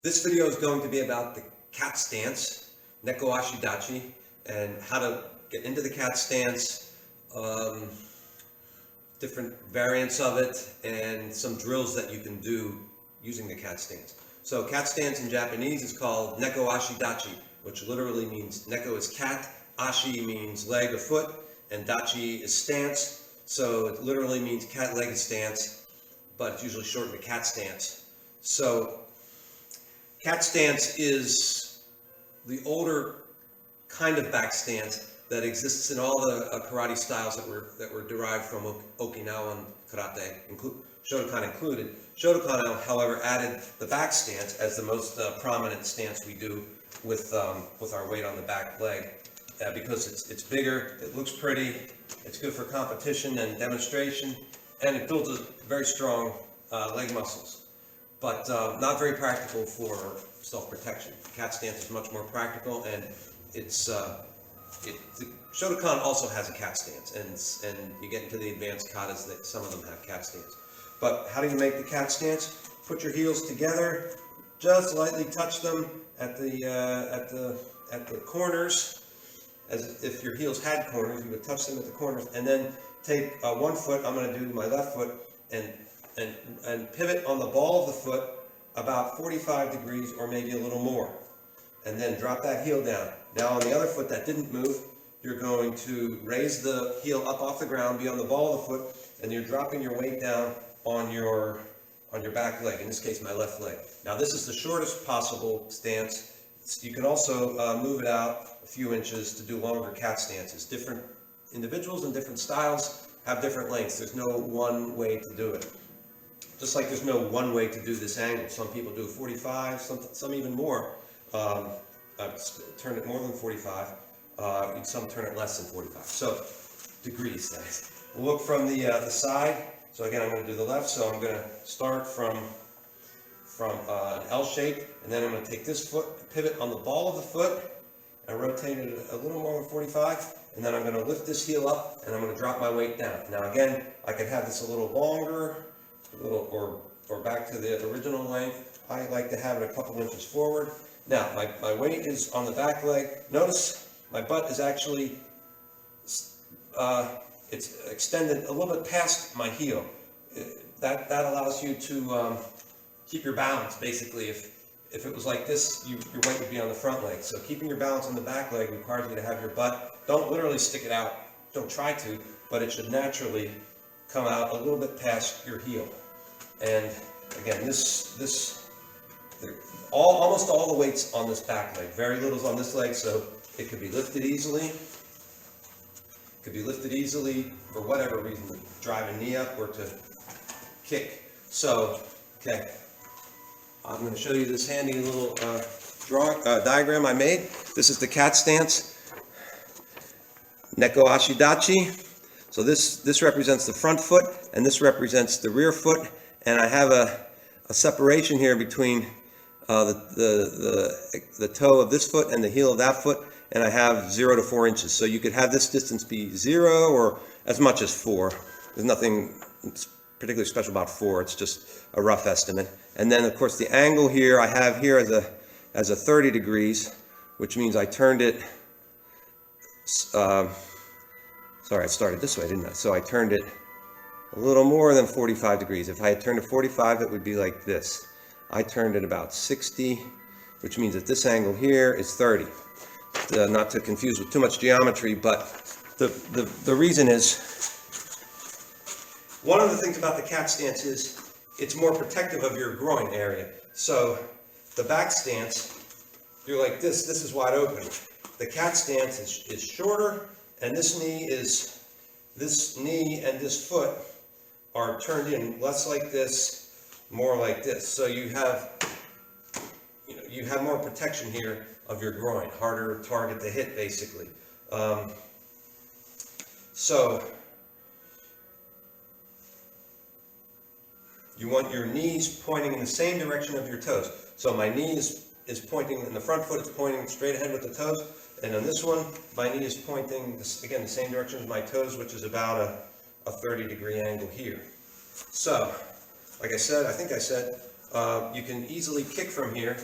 This video is going to be about the cat stance, Neko-ashi dachi, and how to get into the cat stance, different variants of it, and some drills that you can do using the cat stance. So cat stance in Japanese is called Neko-ashi dachi, which literally means Neko is cat, ashi means leg or foot, and dachi is stance. So it literally means cat-legged stance, but it's usually shortened to cat stance. So cat stance is the older kind of back stance that exists in all the karate styles that were derived from Okinawan karate, Shotokan included. Shotokan, however, added the back stance as the most prominent stance we do with our weight on the back leg, because it's bigger, it looks pretty, it's good for competition and demonstration, and it builds a very strong leg muscles. But not very practical for self-protection. Cat stance is much more practical, and Shotokan also has a cat stance, and you get into the advanced katas that some of them have cat stance. But how do you make the cat stance? Put your heels together, just lightly touch them at the corners, as if your heels had corners. You would touch them at the corners, and then take one foot. I'm going to do my left foot and pivot on the ball of the foot about 45 degrees or maybe a little more, and then drop that heel down. Now on the other foot that didn't move, you're going to raise the heel up off the ground, be on the ball of the foot, and you're dropping your weight down on your back leg, in this case my left leg. Now this is the shortest possible stance. You can also move it out a few inches to do longer cat stances. Different individuals and different styles have different lengths. There's no one way to do it. Just like there's no one way to do this angle. Some people do 45, some even more. I've turned it more than 45. Some turn it less than 45. So degrees, that is. We'll look from the side. So again, I'm going to do the left. So I'm going to start from an L shape, and then I'm going to take this foot, pivot on the ball of the foot, and rotate it a little more than 45. And then I'm going to lift this heel up, and I'm going to drop my weight down. Now again, I could have this a little longer, or back to the original length. I like to have it a couple inches forward. Now my weight is on the back leg. Notice my butt is actually it's extended a little bit past my heel. That allows you to keep your balance. Basically, if it was like this, your weight would be on the front leg. So keeping your balance on the back leg requires you to have your butt, don't literally stick it out, don't try to, but it should naturally come out a little bit past your heel. And again, almost all the weight's on this back leg. Very little's on this leg, so it could be lifted easily. It could be lifted easily for whatever reason, to drive a knee up or to kick. So, okay, I'm going to show you this handy little diagram I made. This is the cat stance, Neko-ashi dachi. So this represents the front foot, and this represents the rear foot, and I have a separation here between the toe of this foot and the heel of that foot, and I have 0 to 4 inches. So you could have this distance be 0 or as much as 4. There's nothing particularly special about 4. It's just a rough estimate. And then of course the angle here I have here as a 30 degrees, which means I turned it. Sorry, I started this way, didn't I? So I turned it a little more than 45 degrees. If I had turned it 45, it would be like this. I turned it about 60, which means that this angle here is 30. Not to confuse with too much geometry, but the reason is, one of the things about the cat stance is it's more protective of your groin area. So the back stance, you're like this is wide open. The cat stance is shorter, and this knee and this foot are turned in less like this, more like this. So you have more protection here of your groin, harder target to hit basically. So you want your knees pointing in the same direction of your toes. So my knee is pointing, and the front foot is pointing straight ahead with the toes. And on this one, my knee is pointing, again, the same direction as my toes, which is about a 30-degree angle here. So, like I said, I think I said, you can easily kick from here,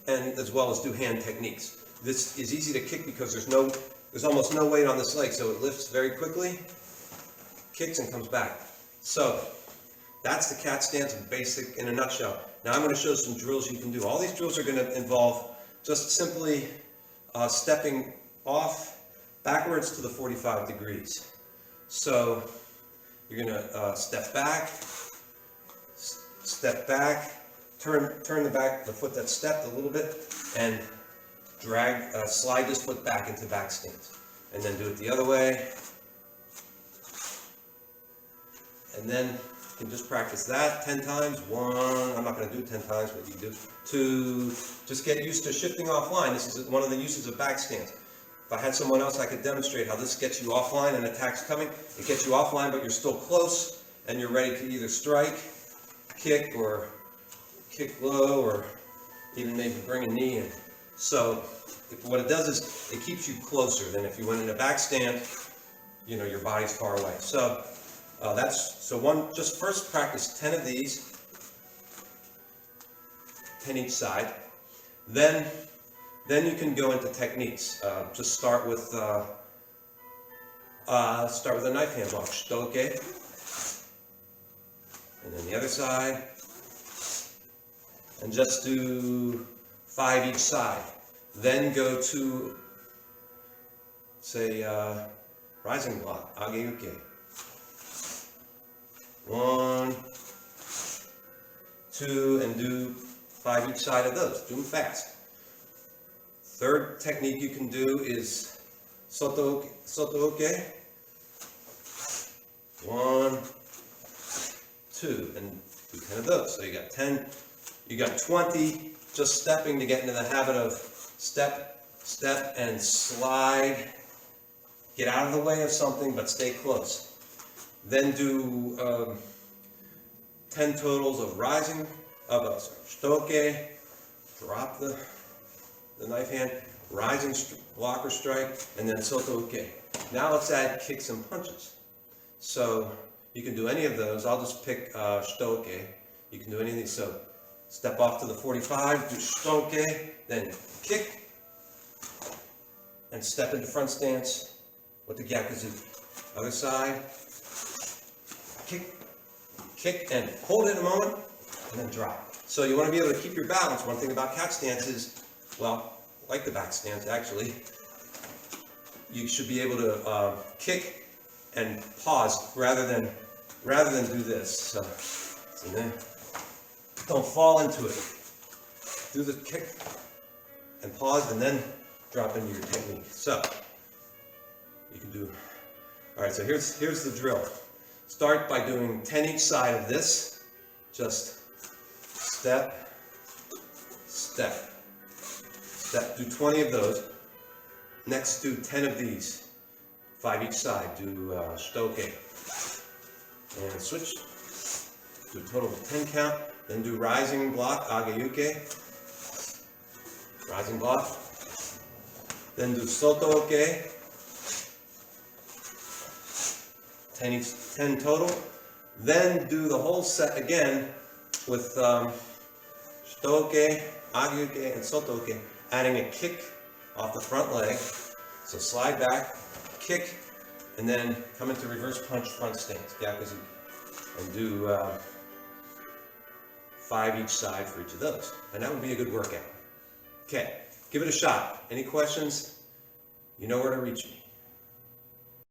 and as well as do hand techniques. This is easy to kick because there's almost no weight on this leg, so it lifts very quickly, kicks and comes back. So that's the cat stance basic in a nutshell. Now I'm going to show some drills you can do. All these drills are going to involve just simply stepping off backwards to the 45 degrees. So you're going to step back, turn the foot that's stepped a little bit, and slide this foot back into back stance. And then do it the other way. And then you can just practice that 10 times. 1, I'm not going to do it 10 times, but you do 2. Just get used to shifting offline. This is one of the uses of back stance. If I had someone else, I could demonstrate how this gets you offline and attack's coming. It gets you offline, but you're still close, and you're ready to either strike, kick, or kick low, or even maybe bring a knee in. So what it does is it keeps you closer than if you went in a back stand, you know, your body's far away. So just first practice 10 of these, 10 each side. Then you can go into techniques. Just start with a knife hand block, shitoke, and then the other side, and just do 5 each side. Then go to, say, rising block, ageuke. 1, 2, and do 5 each side of those. Do them fast. Third technique you can do is soto oke. 1, 2, and do 10 of those. So you got 10, you got 20 just stepping to get into the habit of step, and slide. Get out of the way of something, but stay close. Then do 10 totals of rising, shitoke, drop the knife hand, rising block or strike, and then soto oke. Now let's add kicks and punches. So you can do any of those. I'll just pick shitoke. You can do any of these. So step off to the 45, do shitoke, then kick, and step into front stance with the gyakuzu. Other side, kick, and hold it a moment, and then drop. So you want to be able to keep your balance. One thing about cat stance is, well, like the back stance actually, you should be able to kick and pause rather than do this. So then, don't fall into it. Do the kick and pause, and then drop into your technique. So you can do. All right. So here's the drill. Start by doing 10 each side of this. Just step, step, step. Do 20 of those. Next, do 10 of these. 5 each side. Do shitoke. And switch. Do a total of 10 count. Then do rising block, ageuke. Rising block. Then do soto oke. 10 total. Then do the whole set again with shitoke, ageuke, and soto oke, adding a kick off the front leg. So slide back, kick, and then come into reverse punch front stance, gyakuzu, and do 5 each side for each of those. And that would be a good workout. Okay, give it a shot. Any questions? You know where to reach me.